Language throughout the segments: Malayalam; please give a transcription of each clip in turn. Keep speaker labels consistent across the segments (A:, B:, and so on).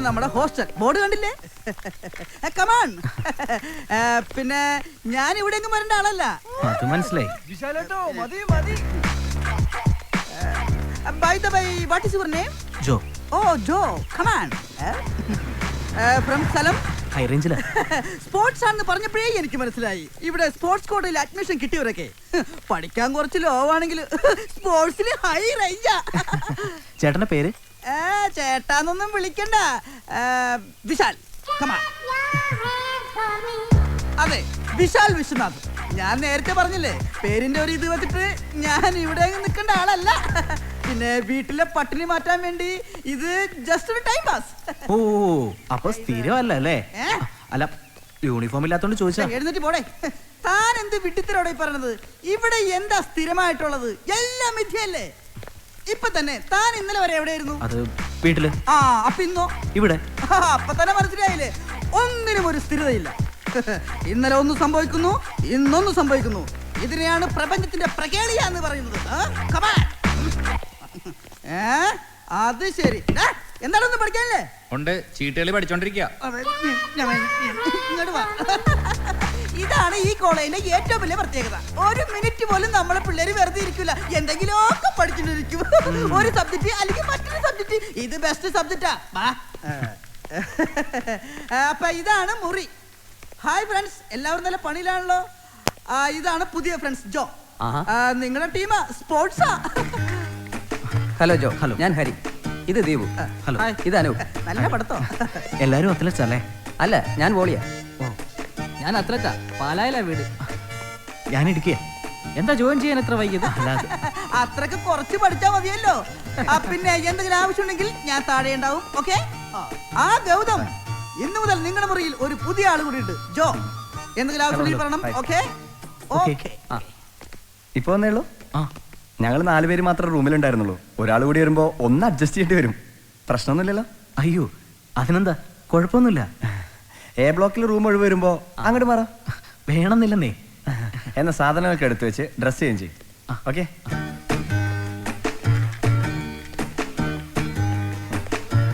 A: നമ്മുടെ ഹോസ്റ്റൽ ബോർഡ് കണ്ടില്ലേ? കമാൺ. പിന്നെ ഞാൻ ഇവിടെ എങ്ങും വരേണ്ട ആളല്ല.
B: അത് മനസ്സിലായി.
A: By the way, what is your name?
B: Joe.
A: Oh, Joe. Come on. From സ്ഥലം?
B: ഹൈ റേഞ്ചിലാ.
A: സ്പോർട്സ് ആണെന്ന് പറഞ്ഞപ്പോഴേ എനിക്ക് മനസ്സിലായി. ഇവിടെ സ്പോർട്സ് കോട്ടയിൽ അഡ്മിഷൻ കിട്ടിയവരൊക്കെ പഠിക്കാൻ കുറച്ച് ലോ ആണെങ്കിൽ സ്പോർട്സിൽ ഹൈ റേഞ്ചാ.
B: ചേട്ടന്റെ പേര്?
A: ചേട്ടാന്നൊന്നും വിളിക്കണ്ട, വിശാൽ. Come on. അതെ, വിശാൽ വിശ്വനാഥ്. ഞാൻ നേരത്തെ പറഞ്ഞില്ലേ, പേരിന്റെ ഒരു ഇത് വെച്ചിട്ട് ഞാൻ ഇവിടെ നിൽക്കേണ്ട ആളല്ല. പിന്നെ വീട്ടിലെ പട്ടിണി മാറ്റാൻ വേണ്ടി ഇത് ജസ്റ്റ് ഒരു ടൈം പാസ്.
B: ഓ, അപ്പൊ സ്ഥിരമല്ല അല്ലേ? അല്ല, യൂണിഫോം ഇല്ലാത്തോണ്ട് ചോദിച്ചാ.
A: എഴുന്നേറ്റ് പോടെ. താൻ എന്ത് വിട്ടിത്തരോടെ പറഞ്ഞത്? ഇവിടെ എന്താ സ്ഥിരമായിട്ടുള്ളത്? എല്ലാം മിഥ്യയല്ലേ. ഇപ്പൊ തന്നെ താൻ ഇന്നലെ വരെ എവിടെയായിരുന്നു?
B: അത് വീട്ടില്.
A: അപ്പൊ ഇന്നോ?
B: ഇവിടെ.
A: അപ്പൊ തന്നെ മനസ്സിലായില്ലേ, ഒന്നിനും ഒരു സ്ഥിരതയില്ല. ഇന്നലെ ഒന്ന് സംഭവിക്കുന്നു, ഇന്നൊന്ന് സംഭവിക്കുന്നു. ഇതിനെയാണ് പ്രപഞ്ചത്തിന്റെ പ്രകേളിയ എന്ന് പറയുന്നത്. അത് ശരി. എന്താണൊന്നും പഠിക്കാനല്ലേ?
C: ഉണ്ട്, ചീട്ടുകളി പഠിച്ചോണ്ടിരിക്കുക.
A: ഇതാണ് ഈ കോളേജിന്റെ ഏറ്റവും വലിയ പ്രത്യേകത. ഒരു മിനിറ്റ് പോലും നമ്മളെ പിള്ളേര് വെറുതെ ഇരിക്കില്ല, എന്തെങ്കിലുമൊക്കെ പഠിച്ചിട്ടിരിക്കും. ഒരു സബ്ജക്ട് അല്ലെങ്കിൽ മറ്റൊരു സബ്ജക്ട്. ഇത് ബെസ്റ്റ് സബ്ജക്റ്റാ. അപ്പൊ ഇതാണ് മുറി. ഹായ് ഫ്രണ്ട്സ്, എല്ലാവരും നല്ല പണിയിലാണല്ലോ. ഇതാണ് പുതിയ ഫ്രണ്ട്സ്, ജോ. നിങ്ങളുടെ ടീം സ്പോർട്സാ.
D: ഹലോ ജോ.
B: ഹലോ,
D: ഞാൻ ഹരി. ഇത് ദീപു.
B: ഹലോ,
D: ഇത് അനു.
A: നല്ല പഠിത്തോ.
D: എല്ലാരും
B: അത്ലറ്റ്സ് അല്ലേ?
D: അല്ല, ഞാൻ വോളിയാ.
E: ഞാൻ അത്ലറ്റാ, പാലായിലാ വീട്.
B: ഞാൻ ഇടുക്കിയ.
E: എന്താ ജോയിൻ ചെയ്യാൻ എത്ര വൈകിയത്?
A: അത്രക്ക് കുറച്ച് പഠിച്ചാ മതിയല്ലോ. പിന്നെ എന്തെങ്കിലും ആവശ്യമുണ്ടെങ്കിൽ ഞാൻ താഴെ ഉണ്ടാവും. ഓക്കെ. ഗൗതം, ഇന്ന് മുതൽ നിങ്ങളുടെ മുറിയിൽ ഒരു പുതിയ ആൾ കൂടി ഉണ്ട്, ജോ. എന്തെങ്കിലും ആവശ്യമുണ്ടെങ്കിൽ പറയണം. ഓക്കെ. ഓക്കെ.
F: ഇപ്പൊ വന്നേ ഉള്ളൂ. ഞങ്ങൾ 4 പേര് മാത്രമേ റൂമിലുണ്ടായിരുന്നുള്ളൂ. ഒരാൾ കൂടി വരുമ്പോ ഒന്ന് അഡ്ജസ്റ്റ് ചെയ്യേണ്ടി വരും. പ്രശ്നമൊന്നുമില്ലല്ലോ?
B: അയ്യോ, അതിനെന്താ, കുഴപ്പമൊന്നുമില്ല.
F: എ ബ്ലോക്കിൽ റൂം ഒഴിവ് വരുമ്പോ അങ്ങോട്ട് മാറാം.
B: വേണമെന്നില്ലെന്നേ.
F: എന്ന സാധനങ്ങളൊക്കെ എടുത്തു വെച്ച് ഡ്രസ് ചേഞ്ച് ചെയ്യും. ഓക്കെ.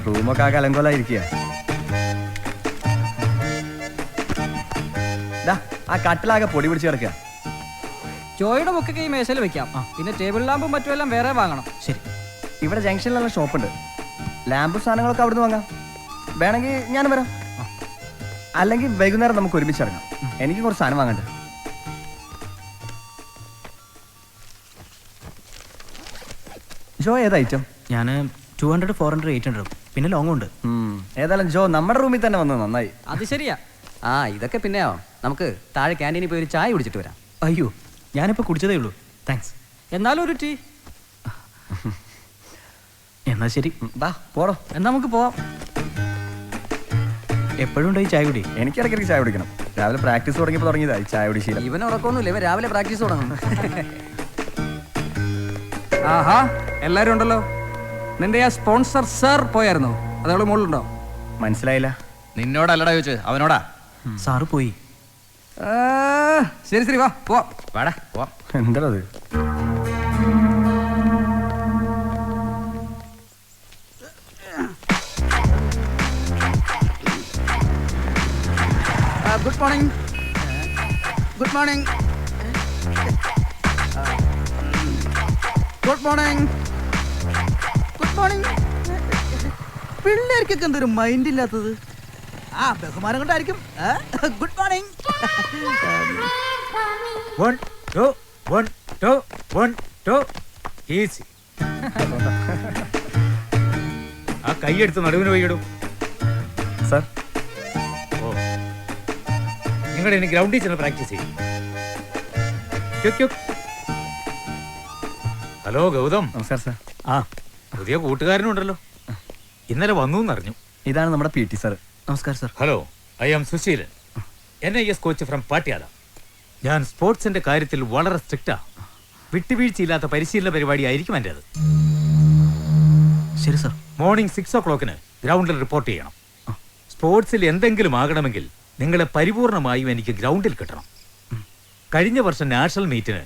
F: റൂമൊക്കെ ആകെ അലങ്കോലായിരിക്കുക. ആ കട്ടിലാകെ പൊടി പിടിച്ച് കിടക്കുക.
E: ജോയുടെ ബുക്കൊക്കെ ഈ മേശയിൽ വെക്കാം. പിന്നെ ടേബിൾ ലാമ്പും മറ്റുമെല്ലാം വേറെ വാങ്ങണം.
B: ശരി.
F: ഇവിടെ ജംഗ്ഷനിലുള്ള ഷോപ്പുണ്ട്, ലാമ്പും സാധനങ്ങളൊക്കെ അവിടുന്ന് വാങ്ങാം. വേണമെങ്കിൽ ഞാൻ വരാം, അല്ലെങ്കിൽ വൈകുന്നേരം നമുക്ക് ഒരുമിച്ച് ഇറങ്ങാം. എനിക്ക് കുറച്ച് സാധനം വാങ്ങണ്ട. ജോ, ഏത് ഐറ്റം?
B: ഞാൻ 200, 400, 800, പിന്നെ ലോങ് ഉണ്ട്.
F: ഏതായാലും ജോ നമ്മുടെ റൂമിൽ തന്നെ വന്നത് നന്നായി.
E: അത് ശരിയാ.
D: ഇതൊക്കെ പിന്നെയോ. നമുക്ക് താഴെ ക്യാൻറ്റീനിൽ പോയി ഒരു ചായ കുടിച്ചിട്ട് വരാം.
B: അയ്യോ, ഞാനിപ്പോ കുടിച്ചതേ ഉള്ളൂ. താങ്ക്സ്.
E: എന്നാലും ഒരു ടീ.
B: എന്നാ ശരി,
F: പോടോ.
E: എന്നാ നമുക്ക് പോവാം.
B: എപ്പോഴും ഉണ്ടായി ചായ കുടി?
F: എനിക്ക് ഇടയ്ക്കിടയ്ക്ക് ചായ കുടിക്കണം. രാവിലെ പ്രാക്ടീസ് തുടങ്ങിയപ്പോൾ തുടങ്ങിയതായി ചായ കുടി ശീലം.
D: ഇവൻ ഉറക്കൊന്നുമില്ല, ഇവൻ രാവിലെ പ്രാക്ടീസ് തുടങ്ങും.
G: ആഹാ, എല്ലാരും ഉണ്ടല്ലോ. നിന്റെ ആ സ്പോൺസർ സർ പോയായിരുന്നോ? അതവള് മുകളിലുണ്ടോ?
F: മനസ്സിലായില്ല.
C: നിന്നോടല്ലടാ ചോദിച്ചത്, അവനോടാ.
B: സാറ് പോയി.
G: ശരി ശരി, വാ പോവാം.
C: വാടാ പോവാം.
F: എന്താ അത്?
A: Good morning. Good morning. Good morning. Good morning. പിള്ളേർക്കൊക്കെ എന്തൊരു മൈൻഡ് ഇല്ലാത്തത്? ബഹുമാനം കൊണ്ടായിരിക്കും. Good morning.
H: 1 2 1 2 1 2. ഈസി. ആ കൈയെടുത്ത് നടുവിന് വൈകിടും.
F: സർ,
H: ഓ, നിങ്ങളുടെ ഇനി ഗ്രൗണ്ടിൽ ചെന്ന് പ്രാക്ടീസ് ചെയ്യും. ഹലോ ഗൗതം.
F: നമസ്കാരം സർ.
H: പുതിയ കൂട്ടുകാരനുണ്ടല്ലോ, ഇന്നലെ വന്നു എന്നറിഞ്ഞു.
F: ഇതാണ് നമ്മുടെ PT സർ.
B: നമസ്കാരം sir.
H: Hello, I am Susheelan, NIS coach from Patiala. ഞാൻ സ്പോർട്സിന്റെ കാര്യത്തിൽ വളരെ സ്ട്രിക്റ്റാ. വിട്ടുവീഴ്ചയില്ലാത്ത പരിശീലന പരിപാടി ആയിരിക്കും എൻ്റെ അത്.
B: ശരി സർ.
H: മോർണിംഗ് 6 o'clock ഗ്രൗണ്ടിൽ റിപ്പോർട്ട് ചെയ്യണം. സ്പോർട്സിൽ എന്തെങ്കിലും ആകണമെങ്കിൽ നിങ്ങളെ പരിപൂർണമായും എനിക്ക് ഗ്രൗണ്ടിൽ കിട്ടണം. കഴിഞ്ഞ വർഷം നാഷണൽ മീറ്റിന്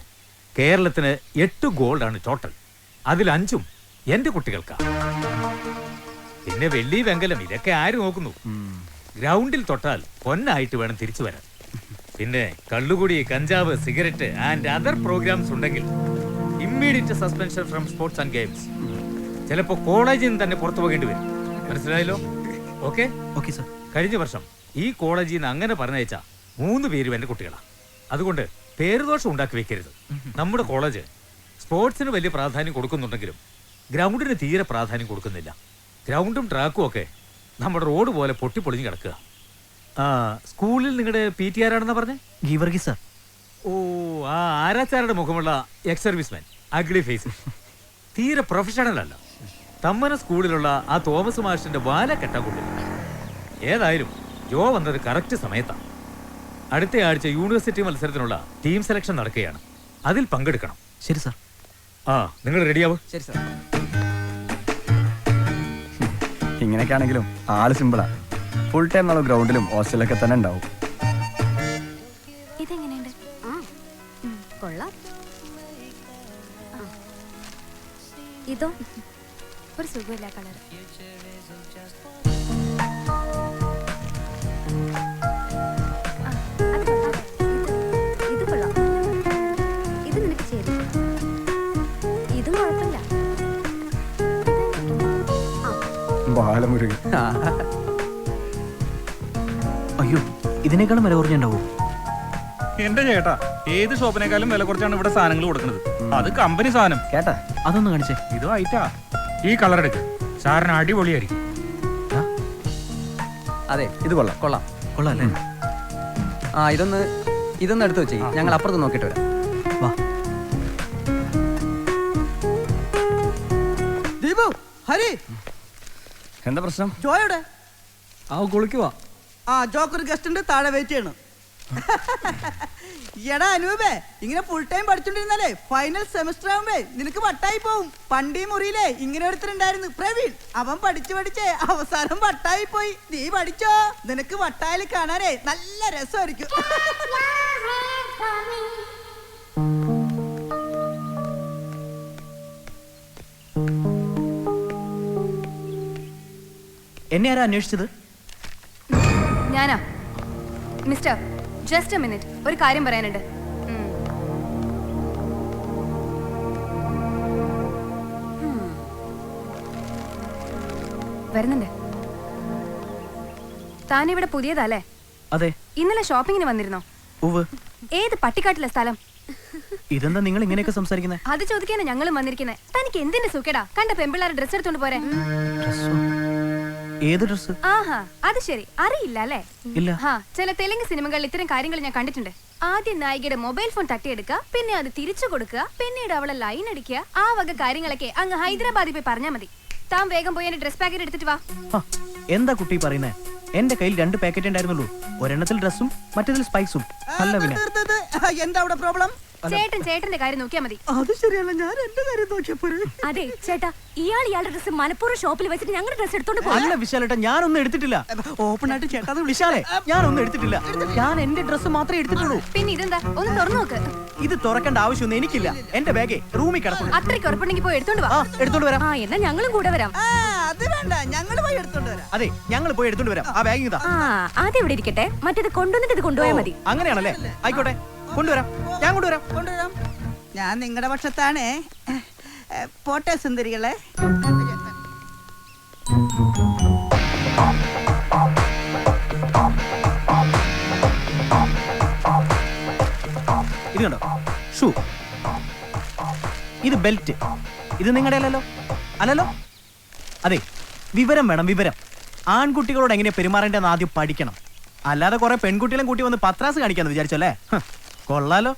H: കേരളത്തിന് 8 ഗോൾഡാണ് ടോട്ടൽ. അതിൽ 5 എൻ്റെ കുട്ടികൾക്കാണ്. പിന്നെ വെള്ളി വെങ്കലം ഇതൊക്കെ ആര് നോക്കുന്നു? ഗ്രൗണ്ടിൽ തൊട്ടാൽ പൊന്നായിട്ട് വേണം തിരിച്ചു വരാൻ. പിന്നെ കള്ളുകുടി, കഞ്ചാവ്, സിഗരറ്റ് ആൻഡ് അതർ പ്രോഗ്രാംസ് ഉണ്ടെങ്കിൽ immediate suspension from sports and games. ചിലപ്പോ കോളേജിൽ നിന്ന് തന്നെ പുറത്തു പോകേണ്ടി വരും. മനസ്സിലായല്ലോ? Okay
B: okay sir.
H: കഴിഞ്ഞ വർഷം ഈ കോളേജിൽ നിന്ന് അങ്ങനെ പറഞ്ഞയച്ച 3 പേരും എന്റെ കുട്ടികളാണ്. അതുകൊണ്ട് പേരുദോഷം ഉണ്ടാക്കി വെക്കരുത്. നമ്മുടെ കോളേജ് സ്പോർട്സിന് വലിയ പ്രാധാന്യം കൊടുക്കുന്നുണ്ടെങ്കിലും ഗ്രൗണ്ടിന് തീരെ പ്രാധാന്യം കൊടുക്കുന്നില്ല. ഗ്രൗണ്ടും ട്രാക്കും ഒക്കെ നമ്മുടെ റോഡ് പോലെ പൊട്ടിപ്പൊളിഞ്ഞ് കിടക്കുക. സ്കൂളിൽ നിങ്ങളുടെ PT ആരാണെന്നാ പറഞ്ഞേ?
B: ഗീവർഗി സർ.
H: ഓ, ആ ആരാച്ചാരുടെ മുഖമുള്ള എക്സ് സർവീസ്മാൻ, അഗ്ലി ഫേസ്. തീരെ പ്രൊഫഷണൽ അല്ല. തമ്മന സ്കൂളിലുള്ള ആ തോമസ് മാഷിന്റെ വാല കെട്ടാൻ കൊള്ളില്ല. ഏതായാലും ജോ വന്നത് കറക്റ്റ് സമയത്താണ്. അടുത്ത ആഴ്ച യൂണിവേഴ്സിറ്റി മത്സരത്തിനുള്ള ടീം സെലക്ഷൻ നടക്കുകയാണ്. അതിൽ പങ്കെടുക്കണം.
B: ശരി സർ.
H: നിങ്ങൾ റെഡിയാവും?
E: ശരി സാർ.
F: ഇങ്ങനെയൊക്കെ ആണെങ്കിലും ആള് സിമ്പിളാ. ഫുൾ ടൈം നമ്മൾ ഗ്രൗണ്ടിലും ഹോസ്റ്റലിലൊക്കെ തന്നെ ഉണ്ടാവും.
I: ഇതെങ്ങനെയുണ്ട്? കൊള്ളാം. ഇതോ ഒരു സുഖമില്ല കളർ. ഇത് കൊള്ളാം. ഇത് നിനക്ക് ചേരും. ഇതും കുഴപ്പമില്ല.
F: ബാലമുരുകൻ.
B: അയ്യോ, ഇതിനേക്കാളും വില കുറഞ്ഞുണ്ടാവോ?
C: എന്റെ ചേട്ടാ, ഏത് ഷോപ്പിനേക്കാളും വില കുറച്ചാണ് ഇവിടെ സാധനങ്ങൾ കൊടുക്കുന്നത്. അത് കമ്പനി സാധനം.
F: കേട്ടാ?
B: അതൊന്ന് കാണിച്ചേ.
H: ഇത് ആയിട്ടാ. ഈ കളർ എടുക്ക്, സാറിന് അടിപൊളിയായിരിക്കും.
D: അതെ,
F: ഇത് കൊള്ളാം.
D: കൊള്ളാം.
B: കൊള്ളാം അല്ലേ?
D: ഇതൊന്ന് എടുത്തു വെച്ചേ, ഞങ്ങൾ അപ്പുറത്ത് നോക്കിയിട്ട് വരാം.
B: വാ.
A: ദീപു, ഹരി,
F: എന്താ പ്രശ്നം?
A: ജോയോടെ?
E: കുളിക്കുവാ.
A: ജോക്കൊരു ഗസ്റ്റ് ഉണ്ട്, താഴെ വെയിറ്റ് ചെയ്യണം. എടാ അനൂപേ, ഇങ്ങനെ ഫുൾ ടൈം പഠിച്ചോണ്ടിരുന്നാലേ ഫൈനൽ സെമിസ്റ്റർ ആവുമ്പേ നിനക്ക് വട്ടായി പോവും. പണ്ടീ മുറിയിലേ ഇങ്ങനെ ഒരുത്തരുണ്ടായിരുന്നു, പ്രവീൺ. അവൻ പഠിച്ചേ അവസാനം വട്ടായി പോയി. നീ പഠിച്ചോ, നിനക്ക് വട്ടായിൽ കാണാനേ നല്ല രസമായിരിക്കും.
B: എന്നെ ആരാ അന്വേഷിച്ചത്?
I: ഞാനാ. മിസ്റ്റർ, ജസ്റ്റ് എ മിനിറ്റ്, ഒരു കാര്യം പറയാനുണ്ട്. വരുന്നുണ്ട്. താനിവിടെ പുതിയതല്ലേ?
B: അതെ.
I: ഇന്നലെ ഷോപ്പിങ്ങിന് വന്നിരുന്നോ?
B: ഉവ്.
I: ഏത് പട്ടിക്കാട്ടിലെ സ്ഥലം?
B: ഇതെന്താ നിങ്ങൾ ഇങ്ങനെയൊക്കെ സംസാരിക്കുന്നത്?
I: അത് ചോദിക്കാനാ ഞങ്ങളും വന്നിരിക്കുന്നത്. തനിക്ക് എന്തിന്റെ സുഖേടാ? കണ്ട പെമ്പിള്ളാരെ ഡ്രസ് എടുത്തോണ്ട് പോരെ.
B: ഏത് ഡ്രസ്?
I: ആഹാ, അത് ശരി, അറിയില്ല അല്ലേ?
B: ഇല്ല.
I: ചില തെലുങ്ക് സിനിമകളിൽ ഇത്തരം കാര്യങ്ങൾ ഞാൻ കണ്ടിട്ടുണ്ട്. ആദ്യം നായികയുടെ മൊബൈൽ ഫോൺ തട്ടിയെടുക്കുക, പിന്നെ അത് തിരിച്ചു കൊടുക്കുക, പിന്നീട് അവളെ ലൈൻ അടിക്കുക. ആ വക കാര്യങ്ങളൊക്കെ അങ്ങ് ഹൈദരാബാദിൽ പോയി പറഞ്ഞാൽ മതി. താൻ വേഗം പോയി എന്റെ ഡ്രസ് പാക്കറ്റ് എടുത്തിട്ട് വാ.
B: എന്താ കുട്ടി പറയുന്നേ? എന്റെ കയ്യിൽ 2 പാക്കറ്റ് ഉണ്ടായിരുന്നുള്ളൂ. ഒരെണ്ണത്തിൽ ഡ്രസ്സും മറ്റേതിൽ സ്പൈസും. അല്ല പിന്നെ
A: എന്താ അവിടെ പ്രോബ്ലം?
I: ചേട്ടന്റെ കാര്യം നോക്കിയാ മതി.
A: അത് ശരിയല്ല, ഞാൻ എന്റെ കാര്യം നോക്കിയപ്പോഴേ.
I: അതെ ചേട്ടാ, ഇയാളുടെ ഡ്രസ് മനഃപൂർവ്വം ഷോപ്പിൽ വെച്ചിട്ട് ഞങ്ങളുടെ ഡ്രസ് എടുത്തോണ്ട് പോയി.
B: അല്ല വിശാലേട്ടാ, ഞാനൊന്നും എടുത്തിട്ടില്ല.
A: ഓപ്പൺ ആയിട്ട് ചേട്ടാ
B: വിശാലേ, ഞാനൊന്നും എടുത്തിട്ടില്ല. ഞാൻ എന്റെ ഡ്രസ് മാത്രമേ എടുത്തിട്ടുള്ളൂ.
I: പിന്നെ ഇതെന്താ? ഒന്ന് തുറന്നു നോക്ക്.
B: ഇത് തുറക്കേണ്ട ആവശ്യമൊന്നും എനിക്കില്ല. എന്റെ ബാഗേ റൂമിൽ കിടക്കുന്നു.
I: അത്രയ്ക്ക് ഉറപ്പുണ്ടെങ്കിൽ പോയി എടുത്തോണ്ട് വാ.
B: എടുത്തോണ്ട് വരാം.
I: എന്നാ ഞങ്ങളും കൂടെ വരാം.
A: അത് വേണ്ട, ഞങ്ങള് പോയി എടുത്തോണ്ട് വരാം.
B: അതെ, ഞങ്ങൾ പോയി എടുത്തോണ്ട് വരാം. ആ ബാഗ് ഇതാ.
I: ആദ്യം ഇവിടെ ഇരിക്കട്ടെ, മറ്റേത് കൊണ്ടുവന്നിട്ട് ഇത് കൊണ്ടുപോയാൽ മതി.
B: അങ്ങനെയാണല്ലേ? ആയിക്കോട്ടെ, കൊണ്ടുവരാം. ഞാൻ
A: കൊണ്ടുവരാം. ഞാൻ നിങ്ങളുടെ പക്ഷത്താണേ. പോട്ടെ സുന്ദരികളെ.
B: ഇത് കണ്ടോ? ഷൂ. ഇത് ബെൽറ്റ്. ഇത് നിങ്ങളുടെ അല്ലല്ലോ? അല്ലല്ലോ? അതെ, വിവരം വേണം, വിവരം. ആൺകുട്ടികളോട് എങ്ങനെ പെരുമാറേണ്ടതെന്ന് ആദ്യം പഠിക്കണം. അല്ലാതെ കുറെ പെൺകുട്ടികളെ കൂട്ടി വന്ന് പത്രാസ് കാണിക്കാന്ന് വിചാരിച്ചല്ലേ? കൊള്ളാലോ.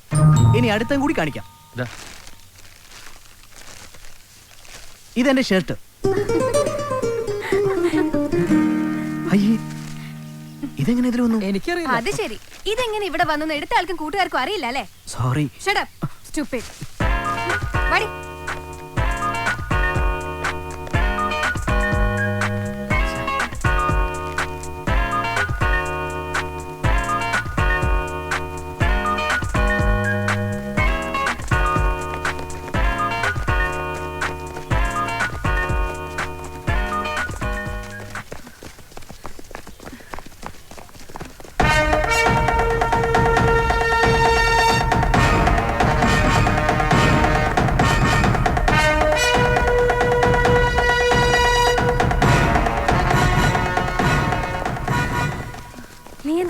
B: ഇനി അടുത്തും കൂടി കാണിക്കാം. ഇതെന്റെ ഷർട്ട്. അയ്യേ, ഇതെങ്ങനെ ഇതിൽ വന്നു?
E: എനിക്കറിയില്ല.
I: അത് ശരി, ഇതെങ്ങനെ ഇവിടെ വന്നു എടുത്ത ആൾക്കും കൂട്ടുകാർക്കും അറിയില്ല അല്ലേ?
B: സോറി.
I: Shut up, stupid. വാടി.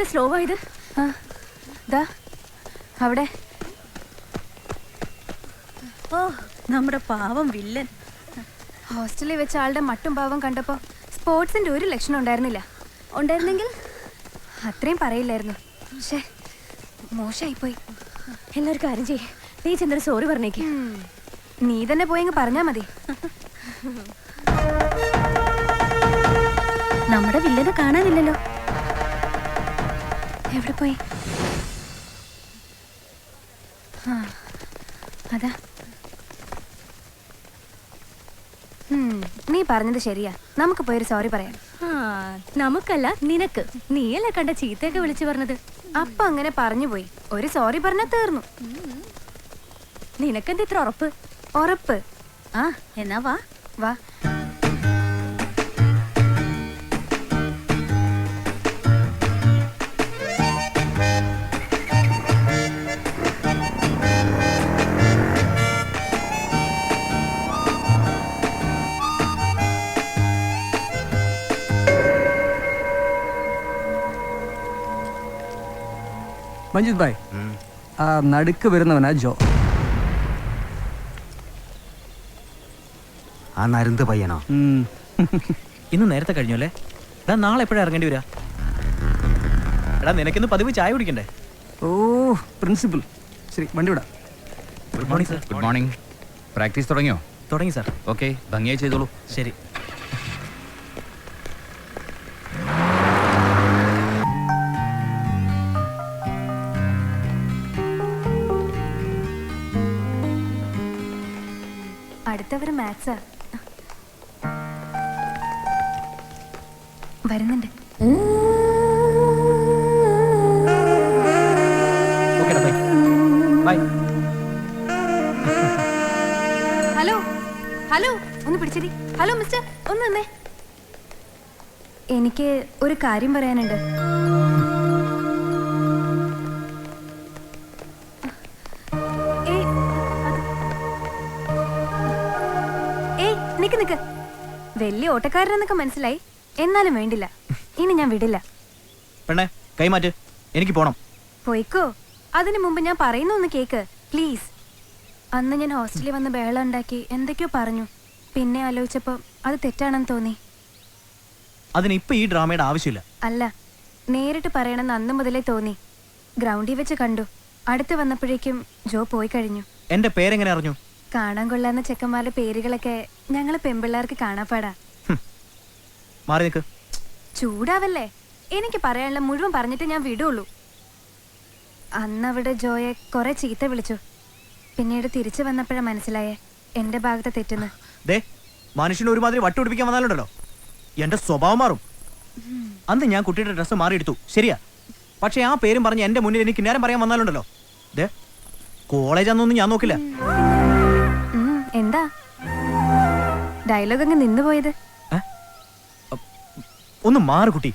I: ഇതെന്താ സ്ലോ ആയത്? ദാ അവിടെ.
J: ഓ, നമ്മുടെ പാവം വില്ലൻ.
I: ഹോസ്റ്റലിൽ വെച്ച ആളുടെ മട്ടും പാവം കണ്ടപ്പോ സ്പോർട്സിന്റെ ഒരു ലക്ഷണം ഉണ്ടായിരുന്നില്ല. ഉണ്ടായിരുന്നെങ്കിൽ അത്രയും പറയില്ലായിരുന്നു. പക്ഷേ മോശമായിപ്പോയി.
J: എന്നൊരു കാര്യം ചെയ്യേ, നീ ചെന്നൊരു സോറി പറഞ്ഞേക്ക്.
I: നീ തന്നെ പോയെങ്കിൽ പറഞ്ഞാ മതി.
J: നമ്മുടെ വില്ലനെ കാണാനില്ലല്ലോ.
I: എവിടെ പോയി? അതാ. നീ പറഞ്ഞത് ശരിയാ, നമുക്ക് പോയൊരു സോറി പറയാം.
J: നമുക്കല്ല, നിനക്ക്. നീയല്ലേ കണ്ട ചീത്തയൊക്കെ വിളിച്ചു പറഞ്ഞത്.
I: അപ്പൊ അങ്ങനെ പറഞ്ഞു പോയി. ഒരു സോറി പറഞ്ഞാ തീർന്നു.
J: നിനക്കെന്ത് ഇത്ര ഉറപ്പ്?
I: ഉറപ്പ്?
J: ആ, എന്നാ വാ
I: വാ.
G: മഞ്ജിത് ഭായ്, ആ നടുക്ക് വരുന്നവനാ ജോ.
D: ആ നരുന്ത് പയ്യനോ?
B: ഇന്ന് നേരത്തെ കഴിഞ്ഞു അല്ലേ? എടാ നാളെ എപ്പോഴാ ഇറങ്ങേണ്ടി വരാ? എടാ നിനക്കിന്ന് പതിവ് ചായ കുടിക്കണ്ടേ?
G: ഓ, പ്രിൻസിപ്പൽ. ശരി, വണ്ടി വിടാം.
B: Good morning sir.
K: Good morning. Practice തുടങ്ങിയോ?
B: തുടങ്ങി സാർ.
K: ഓക്കെ, ഭംഗിയായി ചെയ്തോളൂ.
B: ശരി.
I: അടുത്തവര് മാത്സാ. വരുന്നുണ്ട്.
B: ഓക്കേടാ, ബൈ. ബൈ.
I: ഹലോ ഹലോ, ഒന്ന് പിടിച്ചതി. ഹലോ മിസ്റ്റർ, ഒന്ന് നിന്നേ. എനിക്ക് ഒരു കാര്യം പറയാനുണ്ട്. നിക്ക് വലിയ ഓട്ടക്കാരനെന്നൊക്കെ മനസ്സിലായി, എന്നാലും വേണ്ടില്ല. ഇനി ഞാൻ വിടില്ല.
B: പെണ്ണെ കൈമാറ്റ്, എനിക്ക് പോണം.
I: പോയിക്കോ. അതിനു മുമ്പ് ഞാൻ പറയുന്ന ഒന്ന് കേക്ക് പ്ലീസ്. അന്ന് ഞാൻ ഹോസ്റ്റലിൽ വന്ന് ബഹളം ഉണ്ടാക്കി എന്തൊക്കെയോ പറഞ്ഞു. പിന്നെ ആലോചിച്ചപ്പോ അത് തെറ്റാണെന്ന് തോന്നി.
B: അതിന് ഇപ്പൊ ഈ ഡ്രാമയുടെ ആവശ്യമില്ല.
I: അല്ല, നേരിട്ട് പറയണമെന്ന് അന്ന് മുതലേ തോന്നി. ഗ്രൗണ്ടിൽ വെച്ച് കണ്ടു. അടുത്ത് വന്നപ്പോഴേക്കും ജോ പോയി കഴിഞ്ഞു.
B: എന്റെ പേരെങ്ങനെ അറിഞ്ഞു?
I: കാണാൻ കൊള്ളാവുന്ന ചെക്കന്മാരുടെ പേരുകളൊക്കെ ഞങ്ങള് പെമ്പിള്ളേർക്ക് കാണാപ്പാടാ.
B: മാറി നിൽക്ക്.
I: ചൂടാവല്ലേ, എനിക്ക് പറയാനുള്ള മുഴുവൻ പറഞ്ഞിട്ട് ഞാൻ വിടുള്ളൂ. അന്നവിടെ ജോയെ കുറെ ചീത്ത വിളിച്ചു. പിന്നീട് തിരിച്ചു വന്നപ്പോഴാ മനസ്സിലായേ എന്റെ ഭാഗത്തെ തെറ്റെന്ന്.
B: ദേ, മനുഷ്യന് ഒരുമാതിരി വട്ടുപിടിപ്പിക്കാൻ വന്നാലുണ്ടല്ലോ എന്റെ സ്വഭാവം മാറും. അന്ന് ഞാൻ കുട്ടിയുടെ ഡ്രസ്സ് മാറിയെടുത്തു, ശരിയാ. പക്ഷെ ആ പേരും പറഞ്ഞ് എന്റെ മുന്നിൽ എനിക്ക് നേരം പറയാൻ വന്നാലുണ്ടല്ലോ, ദേ കോളേജാന്നൊന്നും ഞാൻ നോക്കില്ല.
I: എന്താ ഡയലോഗ് അങ്ങ് നിന്നു പോയത്?
B: ഒന്ന് മാറു കുട്ടി.